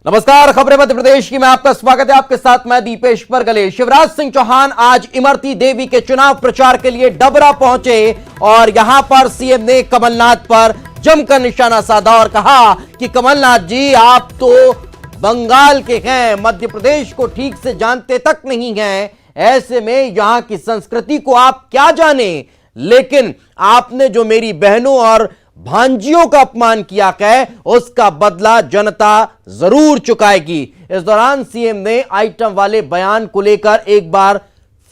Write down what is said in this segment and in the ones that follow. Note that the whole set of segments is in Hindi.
नमस्कार, खबरें मध्य प्रदेश की में आपका स्वागत है। आपके साथ मैं दीपेश परगले। शिवराज सिंह चौहान आज इमरती देवी के चुनाव प्रचार के लिए डबरा पहुंचे और यहां पर सीएम ने कमलनाथ पर जमकर निशाना साधा और कहा कि कमलनाथ जी, आप तो बंगाल के हैं, मध्य प्रदेश को ठीक से जानते तक नहीं हैं। ऐसे में यहां की संस्कृति को आप क्या जाने, लेकिन आपने जो मेरी बहनों और भांजियों का अपमान किया है, उसका बदला जनता जरूर चुकाएगी। इस दौरान सीएम ने आइटम वाले बयान को लेकर एक बार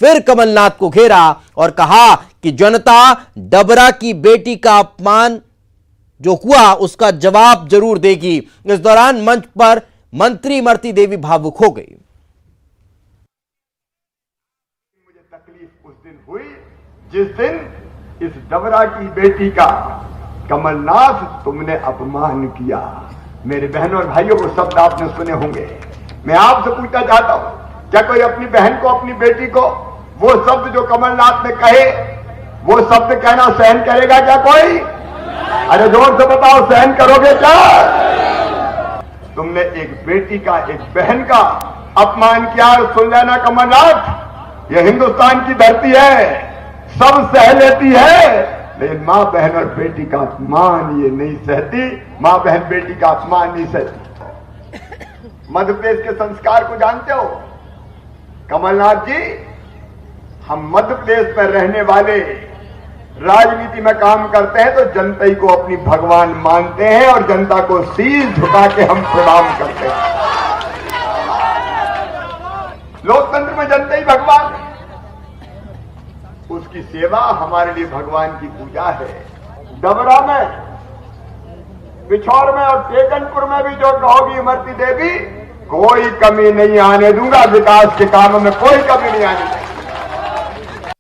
फिर कमलनाथ को घेरा और कहा कि जनता डबरा की बेटी का अपमान जो हुआ उसका जवाब जरूर देगी। इस दौरान मंच पर मंत्री इमरती देवी भावुक हो गई। मुझे तकलीफ उस दिन हुई जिस दिन इस डबरा की बेटी का कमलनाथ तुमने अपमान किया। मेरे बहनों और भाइयों को शब्द आपने सुने होंगे। मैं आपसे पूछना चाहता हूं, क्या कोई अपनी बहन को, अपनी बेटी को वो शब्द जो कमलनाथ ने कहे, वो शब्द कहना सहन करेगा क्या कोई? अरे जोर से बताओ, सहन करोगे क्या? तुमने एक बेटी का, एक बहन का अपमान किया। सुन लेना कमलनाथ, यह हिंदुस्तान की धरती है, सब सह लेती है, लेकिन मां बहन और बेटी का अपमान ये नहीं सहती। मां बहन बेटी का अपमान नहीं सहती। मध्य प्रदेश के संस्कार को जानते हो कमलनाथ जी? हम मध्य प्रदेश में रहने वाले राजनीति में काम करते हैं तो जनता ही को अपनी भगवान मानते हैं और जनता को शीश झुका के हम प्रणाम करते हैं। लोकतंत्र में जनता ही भगवान है, उसकी सेवा हमारे लिए भगवान की पूजा है। डबरा में, पिछौर में और टेकनपुर में भी जो कहोगी इमरती देवी, कोई कमी नहीं आने दूंगा। विकास के कामों में कोई कमी नहीं आने दूंगा।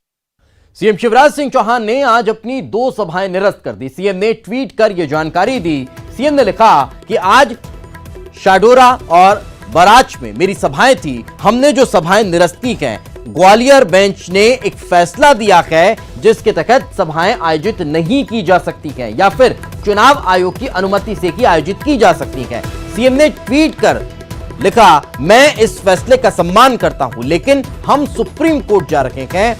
सीएम शिवराज सिंह चौहान ने आज अपनी 2 सभाएं निरस्त कर दी। सीएम ने ट्वीट कर यह जानकारी दी। सीएम ने लिखा कि आज शाडोरा और बराच में मेरी सभाएं थी। हमने जो सभाएं निरस्त की हैं, ग्वालियर बेंच ने एक फैसला दिया है जिसके तहत सभाएं आयोजित नहीं की जा सकती हैं या फिर चुनाव आयोग की अनुमति से ही आयोजित की जा सकती हैं। सीएम ने ट्वीट कर लिखा, मैं इस फैसले का सम्मान करता हूं, लेकिन हम सुप्रीम कोर्ट जा रहे हैं।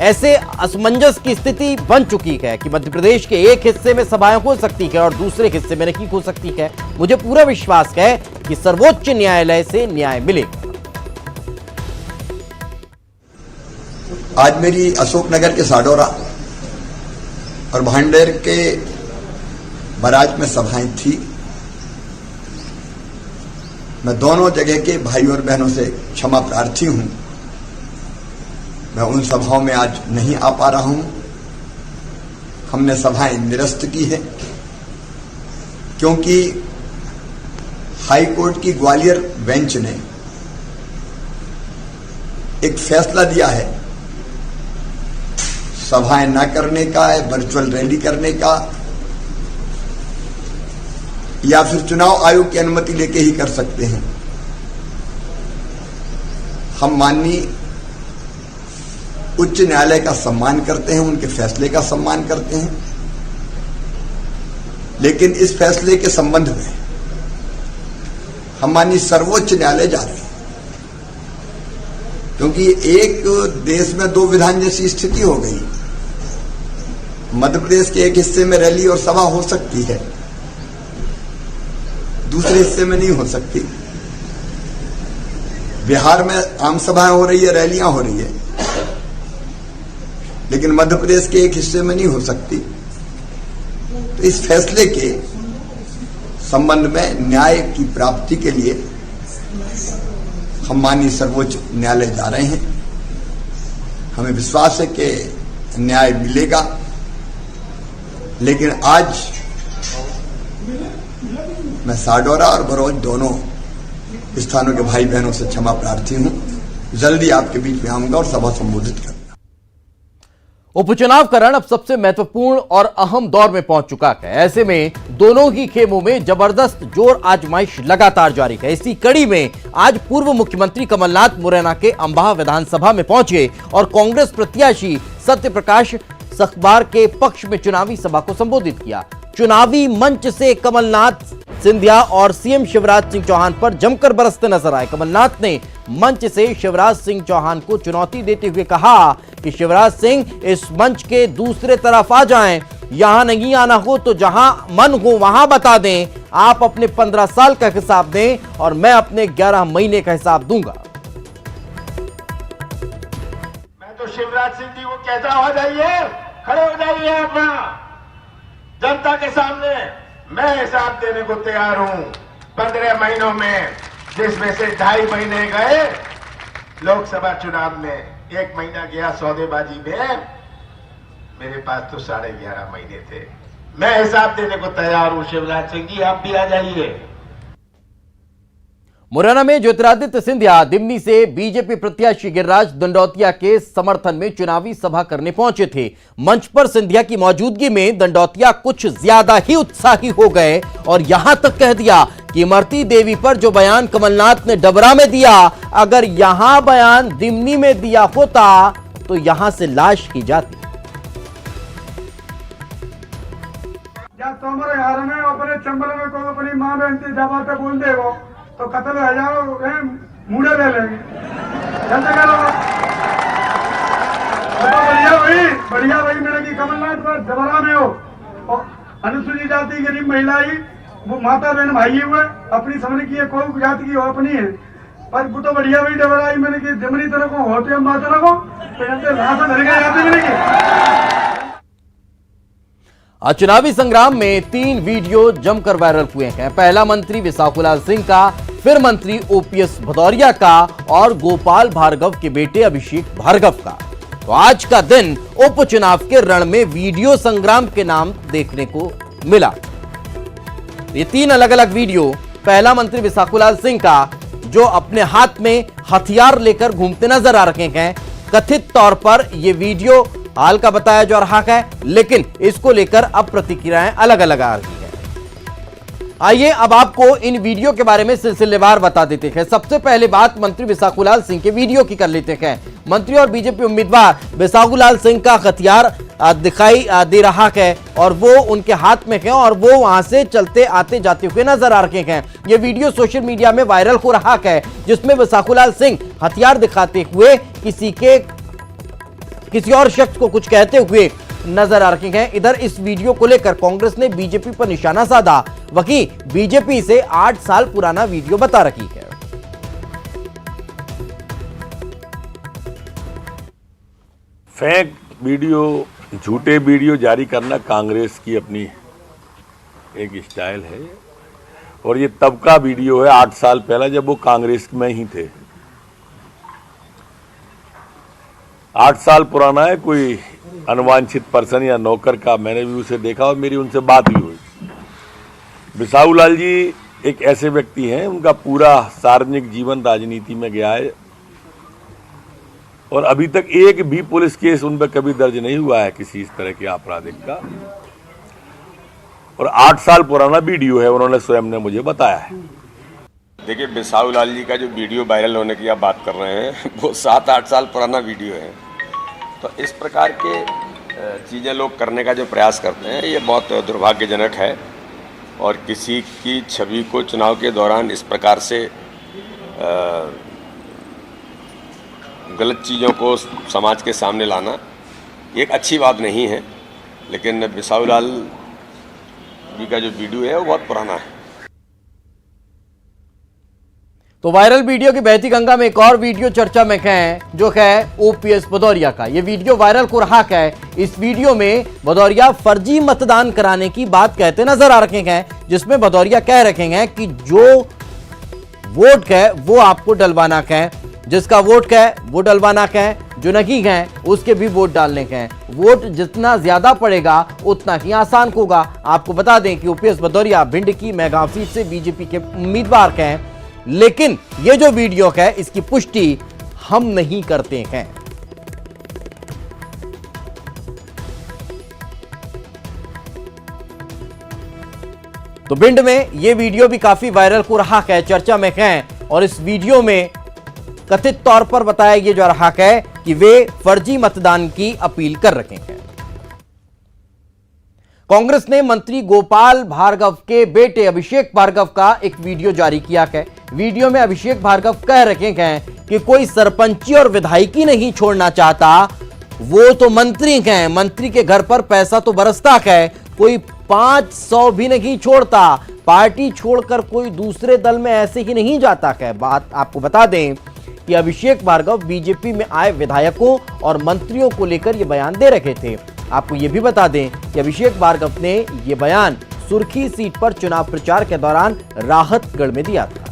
ऐसे असमंजस की स्थिति बन चुकी है कि मध्य प्रदेश के एक हिस्से में सभाएं हो सकती है और दूसरे हिस्से में नहीं हो सकती है। मुझे पूरा विश्वास है कि सर्वोच्च न्यायालय से न्याय मिलेगा। आज मेरी अशोकनगर के साडोरा और भांडेर के बराज में सभाएं थी। मैं दोनों जगह के भाई और बहनों से क्षमा प्रार्थी हूं। मैं उन सभाओं में आज नहीं आ पा रहा हूं। हमने सभाएं निरस्त की है क्योंकि हाई कोर्ट की ग्वालियर बेंच ने एक फैसला दिया है सभाएं न करने का, वर्चुअल रैली करने का या फिर चुनाव आयोग की अनुमति लेके ही कर सकते हैं। हम माननीय उच्च न्यायालय का सम्मान करते हैं, उनके फैसले का सम्मान करते हैं, लेकिन इस फैसले के संबंध में हम माननीय सर्वोच्च न्यायालय जा रहे हैं क्योंकि एक देश में 2 विधान जैसी स्थिति हो गई। मध्य प्रदेश के एक हिस्से में रैली और सभा हो सकती है, दूसरे हिस्से में नहीं हो सकती। बिहार में आम सभाएं हो रही है, रैलियां हो रही है, लेकिन मध्य प्रदेश के एक हिस्से में नहीं हो सकती। तो इस फैसले के संबंध में न्याय की प्राप्ति के लिए हम माननीय सर्वोच्च न्यायालय जा रहे हैं। हमें विश्वास है कि न्याय मिलेगा, लेकिन आज मैं साडोरा और बरौज दोनों स्थानों के भाई बहनों से क्षमा प्रार्थी हूं। जल्दी आपके बीच में आऊंगा और सभा संबोधित करूंगा। उपचुनाव का रण अब सबसे महत्वपूर्ण और अहम दौर में पहुंच चुका है। ऐसे में दोनों ही खेमों में जबरदस्त जोर आजमाइश लगातार जारी है। इसी कड़ी में आज पूर्व मुख्यमंत्री कमलनाथ मुरैना के अंबाह विधानसभा में पहुंचे और कांग्रेस प्रत्याशी सत्यप्रकाश सखबार के पक्ष में चुनावी सभा को संबोधित किया। चुनावी मंच से कमलनाथ सिंधिया और सीएम शिवराज सिंह चौहान पर जमकर बरसते नजर आए। कमलनाथ ने मंच से शिवराज सिंह चौहान को चुनौती देते हुए कहा कि शिवराज सिंह इस मंच के दूसरे तरफ आ जाएं, यहां नहीं आना हो तो जहां मन हो वहां बता दें। आप अपने 15 साल का हिसाब दें और मैं अपने 11 महीने का हिसाब दूंगा। मैं तो शिवराज सिंह जी को कहता हूं, आ जाइए, खड़े हो जाइए अपना जनता के सामने। मैं हिसाब देने को तैयार हूं। 15 महीनों में, जिसमें से 2.5 महीने गए लोकसभा चुनाव में, 1 महीना गया सौदेबाजी में, मेरे पास तो 11.5 महीने थे। मैं हिसाब देने को तैयार हूं। शिवराज सिंह जी, आप भी आ जाइए। मुरैना में ज्योतिरादित्य सिंधिया दिमनी से बीजेपी प्रत्याशी गिरिराज दंडौतिया के समर्थन में चुनावी सभा करने पहुंचे थे। मंच पर सिंधिया की मौजूदगी में दंडौतिया कुछ ज्यादा ही उत्साही हो गए और यहां तक कह दिया कि इमरती देवी पर जो बयान कमलनाथ ने डबरा में दिया, अगर यहां बयान दिमनी में दिया होता तो यहां से लाश ही जाती। तुम्हारे हार में अपने चंबल में को अपनी माँ बहन की दबाते बोल दे वो तो कत्ल हो जाओ, मुड़े ले लेंगे। जल्दी करो। बढ़िया भाई मेरे की कमलनाथ पर जबरा में हो और अनुसूचित जाति गरीब महिला ही वो माता बहन भाई हुए, अपनी समझ की कोई जाति की हो अपनी है, पर वो तो बढ़िया भाई डबरा मैंने की जमनी तरह को होते हम माता को धर के जाती मैंने की। चुनावी संग्राम में 3 वीडियो जमकर वायरल हुए हैं। पहला मंत्री विशाखुलाल सिंह का, फिर मंत्री ओपीएस भदौरिया का और गोपाल भार्गव के बेटे अभिषेक भार्गव का। तो आज का दिन उपचुनाव के रण में वीडियो संग्राम के नाम देखने को मिला। ये 3 अलग अलग वीडियो, पहला मंत्री विशाखुलाल सिंह का जो अपने हाथ में हथियार लेकर घूमते नजर आ रहे हैं। कथित तौर पर यह वीडियो हाल का बताया जा रहा है, लेकिन इसको लेकर अब प्रतिक्रियाएं अलग अलग आ रही हैं। आइए अब आपको इन वीडियो के बारे में सिलसिलेवार बता देते हैं। सबसे पहले बात मंत्री विशाखुलाल सिंह के वीडियो की कर लेते हैं। मंत्री और बीजेपी उम्मीदवार विशाखुलाल सिंह का हथियार दिखाई दे रहा है और वो उनके हाथ में है और वो वहां से चलते आते जाते हुए नजर आ रहे हैं। ये वीडियो सोशल मीडिया में वायरल हो रहा है, जिसमें विशाखुलाल सिंह हथियार दिखाते हुए किसी और शख्स को कुछ कहते हुए नजर आ रहे हैं। इधर इस वीडियो को लेकर कांग्रेस ने बीजेपी पर निशाना साधा, वहीं बीजेपी से 8 साल पुराना वीडियो बता रही है। फेक वीडियो, झूठे वीडियो जारी करना कांग्रेस की अपनी एक स्टाइल है और ये तब का वीडियो है 8 साल पहले जब वो कांग्रेस में ही थे। 8 साल पुराना है। कोई अनवांछित पर्सन या नौकर का मैंने भी उसे देखा और मेरी उनसे बात भी हुई। विशाखुलाल जी एक ऐसे व्यक्ति हैं, उनका पूरा सार्वजनिक जीवन राजनीति में गया है और अभी तक एक भी पुलिस केस उन पर कभी दर्ज नहीं हुआ है किसी इस तरह के आपराधिक का। और 8 साल पुराना वीडियो है, उन्होंने स्वयं ने मुझे बताया है। देखिए, विशाखुलाल जी का जो वीडियो वायरल होने की आप बात कर रहे हैं वो 7-8 साल पुराना वीडियो है। तो इस प्रकार के चीज़ें लोग करने का जो प्रयास करते हैं ये बहुत दुर्भाग्यजनक है और किसी की छवि को चुनाव के दौरान इस प्रकार से गलत चीज़ों को समाज के सामने लाना एक अच्छी बात नहीं है। लेकिन विशाखुलाल जी का जो वीडियो है वो बहुत पुराना है। तो वायरल वीडियो की बहती गंगा में एक और वीडियो चर्चा में है, जो है ओपीएस भदौरिया का। यह वीडियो वायरल हो रहा है। इस वीडियो में भदौरिया फर्जी मतदान कराने की बात कहते नजर आ रहे हैं, जिसमें भदौरिया कह रहे हैं कि जो वोट है वो आपको डलवाना है, जिसका वोट है वो डलवाना है, जो नहीं है उसके भी वोट डालने हैं। वोट जितना ज्यादा पड़ेगा उतना ही आसान होगा। आपको बता दें कि ओपीएस भदौरिया भिंड की मेगांव सीट से बीजेपी के उम्मीदवार हैं, लेकिन ये जो वीडियो है इसकी पुष्टि हम नहीं करते हैं। तो भिंड में ये वीडियो भी काफी वायरल हो रहा है, चर्चा में है और इस वीडियो में कथित तौर पर बताया यह जा रहा है कि वे फर्जी मतदान की अपील कर रहे हैं। कांग्रेस ने मंत्री गोपाल भार्गव के बेटे अभिषेक भार्गव का एक वीडियो जारी किया है। वीडियो में अभिषेक भार्गव कह रहे हैं कि कोई सरपंची और विधायकी नहीं छोड़ना चाहता, वो तो मंत्री हैं, मंत्री के घर पर पैसा तो बरसता है, कोई 500 भी नहीं छोड़ता, पार्टी छोड़कर कोई दूसरे दल में ऐसे ही नहीं जाता है। बात आपको बता दें कि अभिषेक भार्गव बीजेपी में आए विधायकों और मंत्रियों को लेकर यह बयान दे रखे थे। आपको यह भी बता दें कि अभिषेक भार्गव ने यह बयान सुर्खी सीट पर चुनाव प्रचार के दौरान राहतगढ़ में दिया था।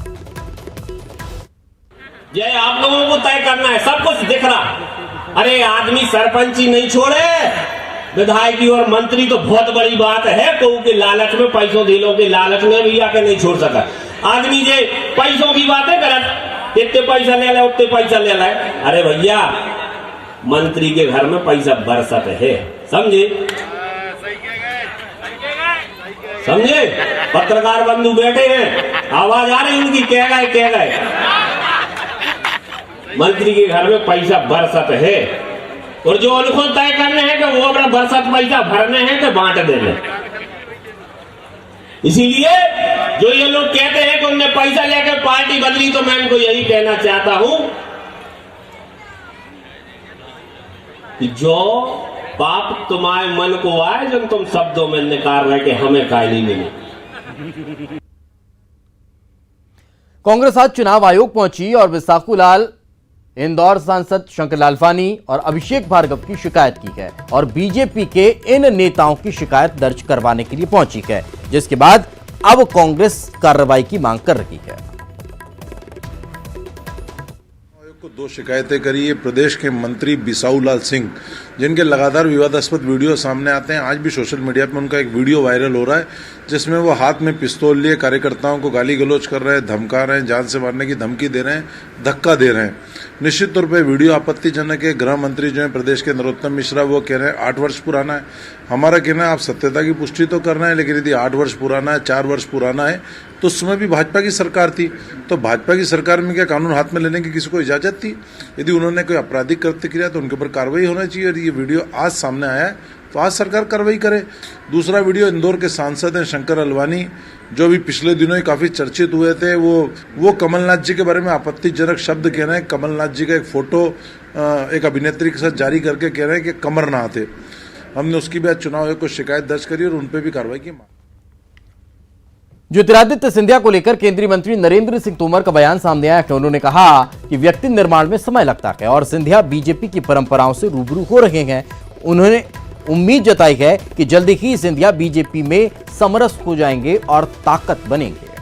ये आप लोगों को तय करना है, सब कुछ दिख रहा। अरे आदमी सरपंची नहीं छोड़े, विधायकी और मंत्री तो बहुत बड़ी बात है। कहूं के लालच में, पैसों दिलों के लालच में भी आके नहीं छोड़ सका आदमी। जे पैसों की बातें करत, इतने पैसा ले लाए, उतने पैसा ले लाए। अरे भैया, मंत्री के घर में पैसा बरसत है, समझे? समझे? पत्रकार बंधु बैठे हैं, आवाज आ रही उनकी, कह गए मंत्री के घर में पैसा बरसत है। और जो उनको तय करने हैं कि वो अपना बरसत पैसा भरने हैं कि बांट देने। इसीलिए जो ये लोग कहते हैं कि उनने पैसा लेकर पार्टी बदली, तो मैं इनको यही कहना चाहता हूं कि जो पाप तुम्हारे मन को आए, जब तुम शब्दों में निकाल रहे कि हमें कायली मिली। कांग्रेस आज चुनाव आयोग पहुंची और बिसाखू लाल, इंदौर सांसद शंकर लालवानी और अभिषेक भार्गव की शिकायत की है और बीजेपी के इन नेताओं की शिकायत दर्ज करवाने के लिए पहुंची है, जिसके बाद अब कांग्रेस कार्रवाई की मांग कर रही है। को 2 शिकायतें करी है प्रदेश के मंत्री बिसाऊ लाल सिंह, जिनके लगातार विवादास्पद वीडियो सामने आते हैं। आज भी सोशल मीडिया पर उनका एक वीडियो वायरल हो रहा है, जिसमें वो हाथ में पिस्तौल लिए कार्यकर्ताओं को गाली गलौज कर रहे हैं, धमका रहे हैं, जान से मारने की धमकी दे रहे हैं, धक्का दे रहे हैं। निश्चित तौर पर वीडियो आपत्तिजनक है। गृह मंत्री जो है प्रदेश के नरोत्तम मिश्रा, वो कह रहे हैं 8 वर्ष पुराना है। हमारा कहना है आप सत्यता की पुष्टि तो कर रहे हैं, लेकिन यदि 8 वर्ष पुराना है, 4 वर्ष पुराना है, तो उस समय भी भाजपा की सरकार थी, तो भाजपा की सरकार में क्या कानून हाथ में लेने की किसी को इजाजत थी? यदि उन्होंने कोई आपराधिक कृत्य किया तो उनके ऊपर कार्रवाई होना चाहिए। और ये वीडियो आज सामने आया है तो आज सरकार कार्रवाई करे। दूसरा वीडियो इंदौर के सांसद हैं शंकर लालवानी, जो भी पिछले दिनों ही काफी चर्चित हुए थे, वो कमलनाथ जी के बारे में आपत्तिजनक शब्द कह रहे हैं। कमलनाथ जी का एक फोटो एक अभिनेत्री के साथ जारी करके कह रहे हैं कि कमरनाथ है। हमने उसकी भी आज चुनाव आयोग को शिकायत दर्ज करी और उनपे भी कार्रवाई की मांग। ज्योतिरादित्य सिंधिया को लेकर केंद्रीय मंत्री नरेंद्र सिंह तोमर का बयान सामने आया है। उन्होंने कहा कि व्यक्ति निर्माण में समय लगता है और सिंधिया बीजेपी की परंपराओं से रूबरू हो रहे हैं। उन्होंने उम्मीद जताई है कि जल्दी ही सिंधिया बीजेपी में समरस हो जाएंगे और ताकत बनेंगे।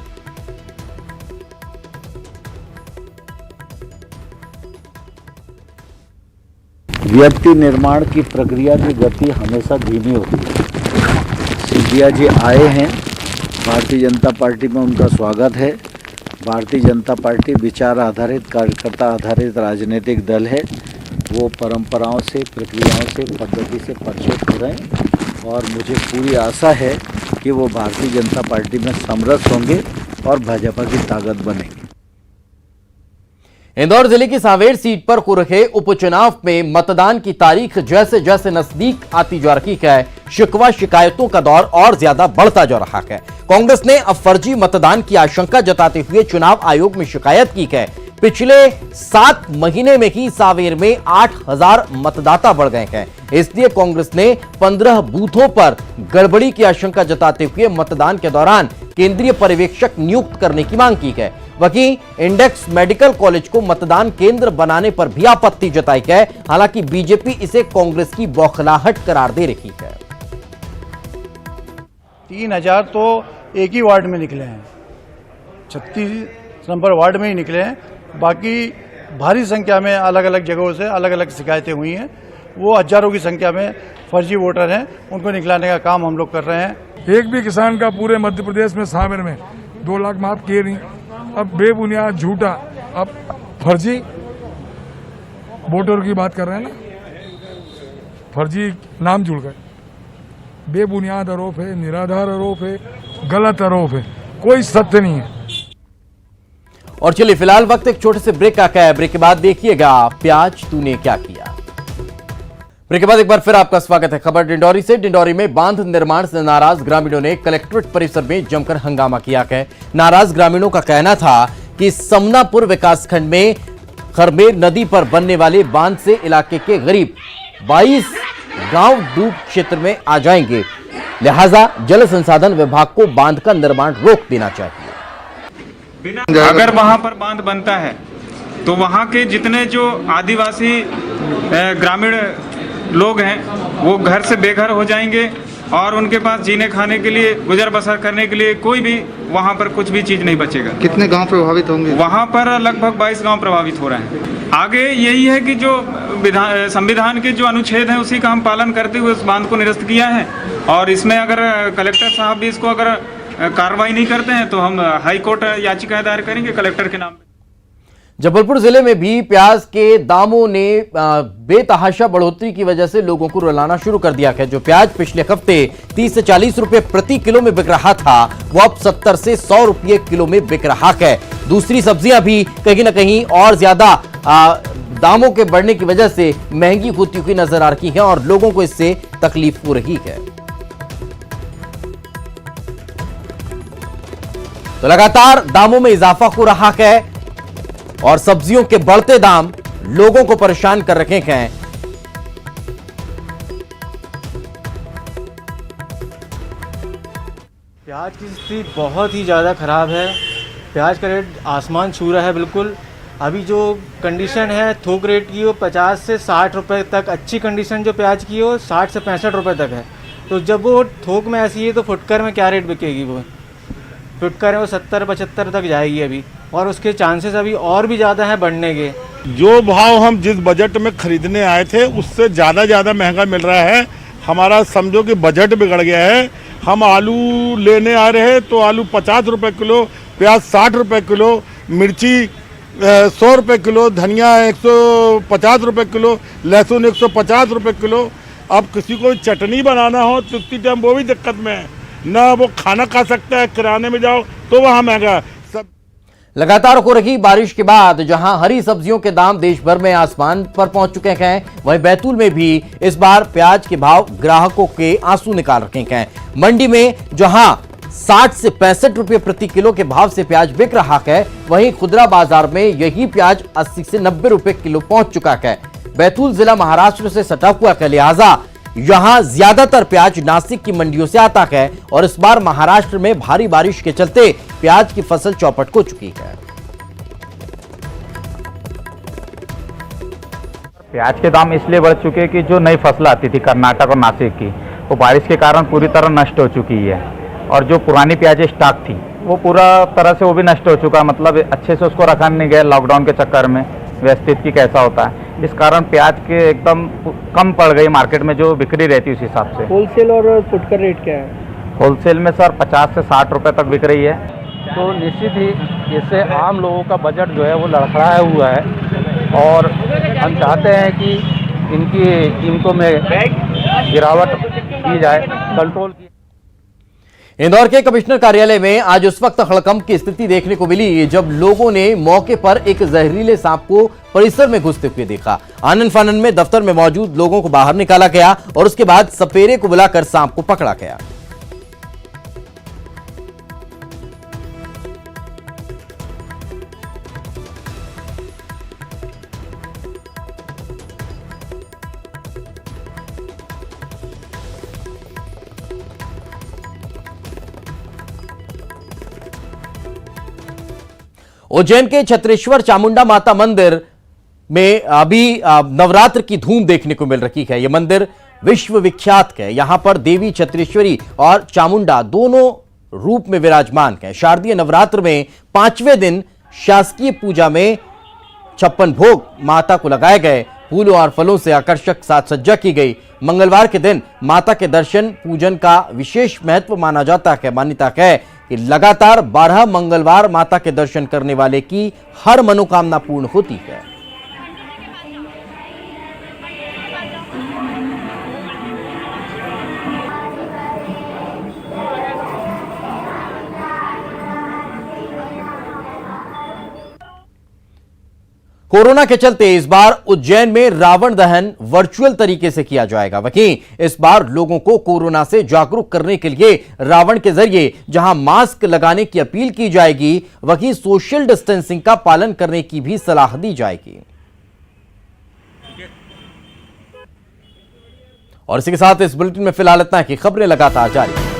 व्यक्ति निर्माण की प्रक्रिया की गति हमेशा धीमी होती है। सिंधिया जी आए हैं, भारतीय जनता पार्टी में उनका स्वागत है। भारतीय जनता पार्टी विचार आधारित, कार्यकर्ता आधारित राजनीतिक दल है। वो परंपराओं से, प्रक्रियाओं से, पद्धति से परिचित हो रहे हैं और मुझे पूरी आशा है कि वो भारतीय जनता पार्टी में समरस होंगे और भाजपा की ताकत बनेंगे। इंदौर जिले की सांवेर सीट पर हो रहे उपचुनाव में मतदान की तारीख जैसे जैसे नजदीक आती जा रही है, शिकवा शिकायतों का दौर और ज्यादा बढ़ता जा रहा है। कांग्रेस ने अब फर्जी मतदान की आशंका जताते हुए चुनाव आयोग में शिकायत की है। पिछले 7 महीने में ही सांवेर में 8000 मतदाता बढ़ गए हैं। इसलिए कांग्रेस ने 15 बूथों पर गड़बड़ी की आशंका जताते हुए मतदान के दौरान केंद्रीय पर्यवेक्षक नियुक्त करने की मांग की है। वहीं इंडेक्स मेडिकल कॉलेज को मतदान केंद्र बनाने पर भी आपत्ति जताई है। हालांकि बीजेपी इसे कांग्रेस की बौखलाहट करार दे रही है। 3000 तो एक ही वार्ड में निकले हैं, 36 नंबर वार्ड में ही निकले हैं। बाकी भारी संख्या में अलग अलग जगहों से अलग अलग शिकायतें हुई हैं। वो हजारों की संख्या में फर्जी वोटर हैं, उनको निकलाने का काम हम लोग कर रहे हैं। एक भी किसान का पूरे मध्य प्रदेश में सांवेर में 2 लाख माफ किए नहीं। अब बेबुनियाद झूठा, अब फर्जी वोटर की बात कर रहे हैं ना, फर्जी नाम जुड़ गए। बेबुनियाद आरोप है, निराधार आरोप है, गलत आरोप है, कोई सत्य नहीं है। और चलिए फिलहाल वक्त एक छोटे से ब्रेक का है। ब्रेक के बाद देखिएगा प्याज तूने क्या किया। ब्रेक के बाद एक बार फिर आपका स्वागत है। खबर डिंडौरी से। डिंडौरी में बांध निर्माण से नाराज ग्रामीणों ने कलेक्ट्रेट परिसर में जमकर हंगामा किया है। नाराज ग्रामीणों का कहना था कि समनापुर विकासखंड में खरमेर नदी पर बनने वाले बांध से इलाके के करीब 22 गांव डूब क्षेत्र में आ जाएंगे, लिहाजा जल संसाधन विभाग को बांध का निर्माण रोक देना चाहिए। अगर वहां पर बांध बनता है तो वहां के जितने जो आदिवासी ग्रामीण लोग हैं वो घर से बेघर हो जाएंगे और उनके पास जीने खाने के लिए, गुजर बसर करने के लिए कोई भी वहां पर कुछ भी चीज नहीं बचेगा। कितने गांव प्रभावित होंगे? वहां पर लगभग 22 गांव प्रभावित हो रहे हैं। आगे यही है कि जो संविधान के जो अनुच्छेद हैं उसी का हम पालन करते हुए उस बांध को निरस्त किया है और इसमें अगर कलेक्टर साहब भी इसको अगर कार्रवाई नहीं करते हैं तो हम हाई कोर्ट याचिका दायर करेंगे कलेक्टर के नाम। जबलपुर जिले में भी प्याज के दामों ने बेतहाशा बढ़ोतरी की वजह से लोगों को रुलाना शुरू कर दिया है। जो प्याज पिछले हफ्ते 30 से 40 रुपए प्रति किलो में बिक रहा था वो अब 70 से 100 रुपये किलो में बिक रहा है। दूसरी सब्जियां भी कहीं ना कहीं और ज्यादा दामों के बढ़ने की वजह से महंगी होती हुई नजर आ रही है और लोगों को इससे तकलीफ हो रही है। तो लगातार दामों में इजाफा हो रहा है और सब्जियों के बढ़ते दाम लोगों को परेशान कर रखे हैं। प्याज की स्थिति बहुत ही ज़्यादा ख़राब है। प्याज का रेट आसमान छू रहा है बिल्कुल। अभी जो कंडीशन है थोक रेट की वो 50 से 60 रुपए तक, अच्छी कंडीशन जो प्याज की हो 60 से 65 रुपए तक है। तो जब वो थोक में ऐसी है तो फुटकर में क्या रेट बिकेगी? वो फुटकर है वो 70-75 तक जाएगी अभी, और उसके चांसेस अभी और भी ज़्यादा हैं बढ़ने के। जो भाव हम जिस बजट में खरीदने आए थे उससे ज़्यादा महंगा मिल रहा है। हमारा समझो कि बजट बिगड़ गया है। हम आलू लेने आ रहे हैं तो आलू 50 रुपये किलो, प्याज 60 रुपये किलो, मिर्ची 100 रुपये किलो, धनिया 150 रुपये किलो, लहसुन 150 रुपये किलो। अब किसी को चटनी बनाना हो तो उतनी टाइम वो भी दिक्कत में है, ना वो खाना खा सकता है, किराने में जाओ तो वहाँ महंगा। लगातार हो रही बारिश के बाद जहां हरी सब्जियों के दाम देश भर में आसमान पर पहुंच चुके हैं, वहीं बैतूल में भी इस बार प्याज के भाव ग्राहकों के आंसू निकाल रखे हैं। मंडी में जहां 60 से 65 रुपए प्रति किलो के भाव से प्याज बिक रहा है, वहीं खुदरा बाजार में यही प्याज 80 से 90 रुपए किलो पहुंच चुका है। बैतूल जिला महाराष्ट्र से सटा हुआ है, लिहाजा यहां ज्यादातर प्याज नासिक की मंडियों से आता है और इस बार महाराष्ट्र में भारी बारिश के चलते प्याज की फसल चौपट हो चुकी है। प्याज के दाम इसलिए बढ़ चुके हैं कि जो नई फसल आती थी कर्नाटक और नासिक की, वो बारिश के कारण पूरी तरह नष्ट हो चुकी है और जो पुरानी प्याज स्टॉक थी वो पूरा तरह से वो भी नष्ट हो चुका है। मतलब अच्छे से उसको रखा नहीं गया लॉकडाउन के चक्कर में, व्यवस्थित की कैसा होता है, इस कारण प्याज के एकदम कम पड़ गई मार्केट में जो बिक्री रहती है उस हिसाब से। होलसेल और फुटकर रेट क्या है? होलसेल में सर 50 से 60 रुपए तक बिक रही है। तो निश्चित ही इससे आम लोगों का बजट जो है वो लड़खड़ाया हुआ है और हम चाहते हैं कि इनकी कीमतों में गिरावट की जाए, कंट्रोल की। इंदौर के कमिश्नर कार्यालय में आज उस वक्त हड़कंप की स्थिति देखने को मिली जब लोगों ने मौके पर एक जहरीले सांप को परिसर में घुसते हुए देखा। आनन फानन में दफ्तर में मौजूद लोगों को बाहर निकाला गया और उसके बाद सपेरे को बुलाकर सांप को पकड़ा गया। उज्जैन के छत्रेश्वर चामुंडा माता मंदिर में अभी नवरात्र की धूम देखने को मिल रही है। यह मंदिर विश्व विख्यात है। यहां पर देवी छत्रेश्वरी और चामुंडा दोनों रूप में विराजमान है। शारदीय नवरात्र में 5वें दिन शासकीय पूजा में 56 भोग माता को लगाए गए। फूलों और फलों से आकर्षक साज सज्जा की गई। मंगलवार के दिन माता के दर्शन पूजन का विशेष महत्व माना जाता है। मान्यता है कि लगातार 12 मंगलवार माता के दर्शन करने वाले की हर मनोकामना पूर्ण होती है। कोरोना के चलते इस बार उज्जैन में रावण दहन वर्चुअल तरीके से किया जाएगा। वहीं इस बार लोगों को कोरोना से जागरूक करने के लिए रावण के जरिए जहां मास्क लगाने की अपील की जाएगी, वहीं सोशल डिस्टेंसिंग का पालन करने की भी सलाह दी जाएगी। और इसी के साथ इस बुलेटिन में फिलहाल इतना की खबरें लगातार जारी।